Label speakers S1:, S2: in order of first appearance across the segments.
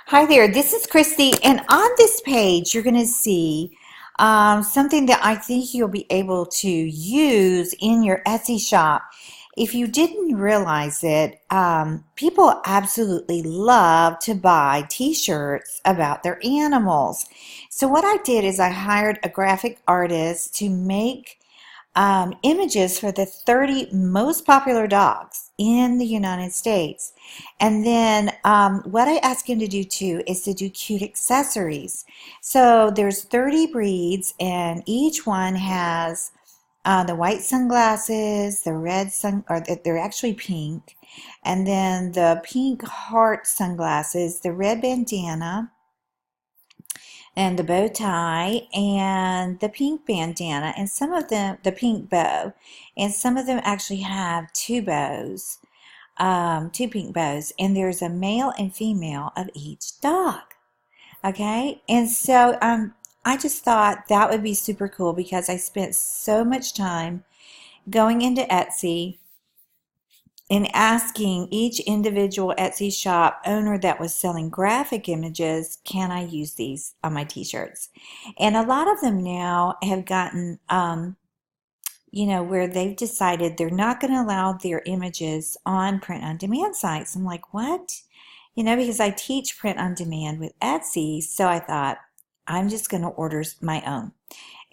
S1: Hi there, this is Christy, and on this page you're going to see something that I think you'll be able to use in your Etsy shop. If you didn't realize it, people absolutely love to buy t-shirts about their animals. So what I did is I hired a graphic artist to make images for the 30 most popular dogs in the United States. And then what I asked him to do too is to do cute accessories. So there's 30 breeds, and each one has the white sunglasses, the red or they're actually pink, and then the pink heart sunglasses, the red bandana, and the bow tie and the pink bandana, and some of them the pink bow, and some of them actually have two pink bows, and there's a male and female of each dog. Okay, and so I just thought that would be super cool because I spent so much time going into Etsy in asking each individual Etsy shop owner that was selling graphic images, can I use these on my t-shirts? And a lot of them now have gotten, where they've decided they're not going to allow their images on print-on-demand sites. I'm like, what? Because I teach print-on-demand with Etsy, so I thought, I'm just going to order my own.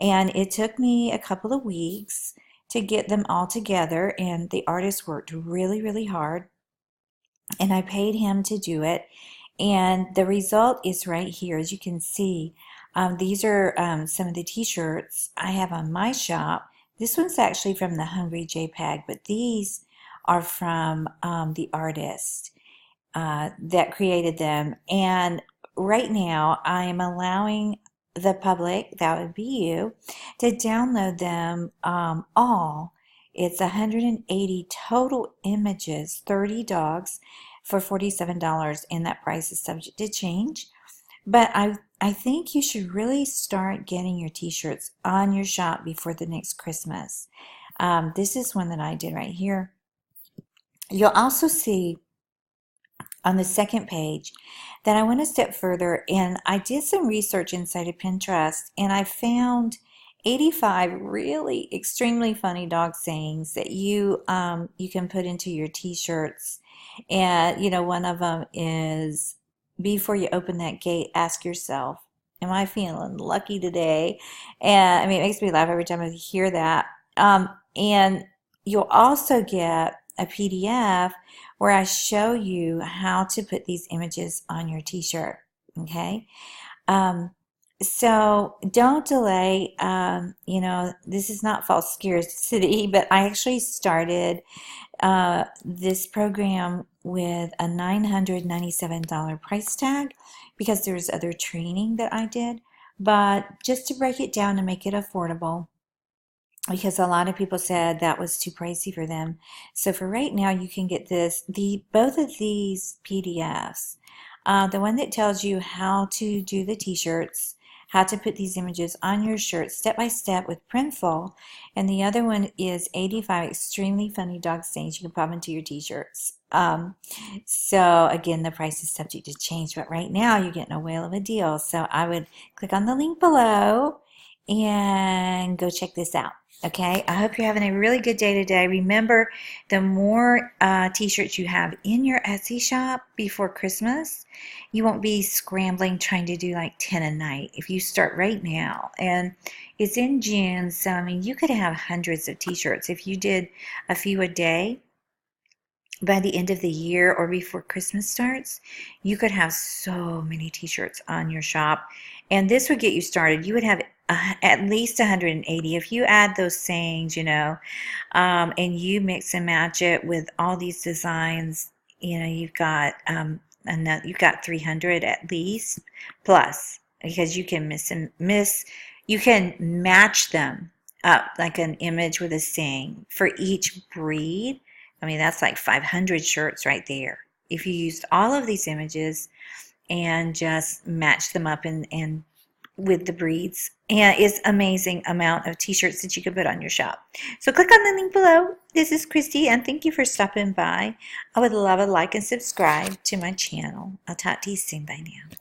S1: And it took me a couple of weeks to get them all together, and the artist worked really, really hard, and I paid him to do it. And the result is right here. As you can see, these are some of the t-shirts I have on my shop. This one's actually from the Hungry JPEG, but these are from the artist that created them. And right now I am allowing the public, that would be you, to download them all. It's 180 total images, 30 dogs for $47, and that price is subject to change. But I think you should really start getting your t-shirts on your shop before the next Christmas. This is one that I did right here. You'll also see on the second page that I went a step further, and I did some research inside of Pinterest, and I found 85 really extremely funny dog sayings that you can put into your t-shirts. And one of them is, before you open that gate, ask yourself, am I feeling lucky today? And I mean, it makes me laugh every time I hear that. And you'll also get a PDF where I show you how to put these images on your t-shirt. Okay. So don't delay. This is not false scarcity, but I actually started this program with a $997 price tag because there's other training that I did. But just to break it down and make it affordable, because a lot of people said that was too pricey for them. So for right now, you can get both of these PDFs. The one that tells you how to do the t-shirts, how to put these images on your shirt step by step with Printful, and the other one is 85 extremely funny dog sayings you can pop into your t-shirts. So again, the price is subject to change, but right now you're getting a whale of a deal. So I would click on the link below and go check this out. Okay, I hope you're having a really good day today. Remember, the more t-shirts you have in your Etsy shop before Christmas, you won't be scrambling trying to do like 10 a night if you start right now. And it's in June, so I mean, you could have hundreds of t-shirts if you did a few a day. By the end of the year or before Christmas starts, you could have so many t-shirts on your shop, and this would get you started. You would have at least 180 if you add those sayings, and you mix and match it with all these designs. You've got 300 at least plus, because you can you can match them up like an image with a saying for each breed. I mean, that's like 500 shirts right there. If you used all of these images and just match them up and with the breeds, and it's amazing amount of t-shirts that you can put on your shop. So click on the link below. This is Christy, and thank you for stopping by. I would love a like and subscribe to my channel. I'll talk to you soon. Bye now.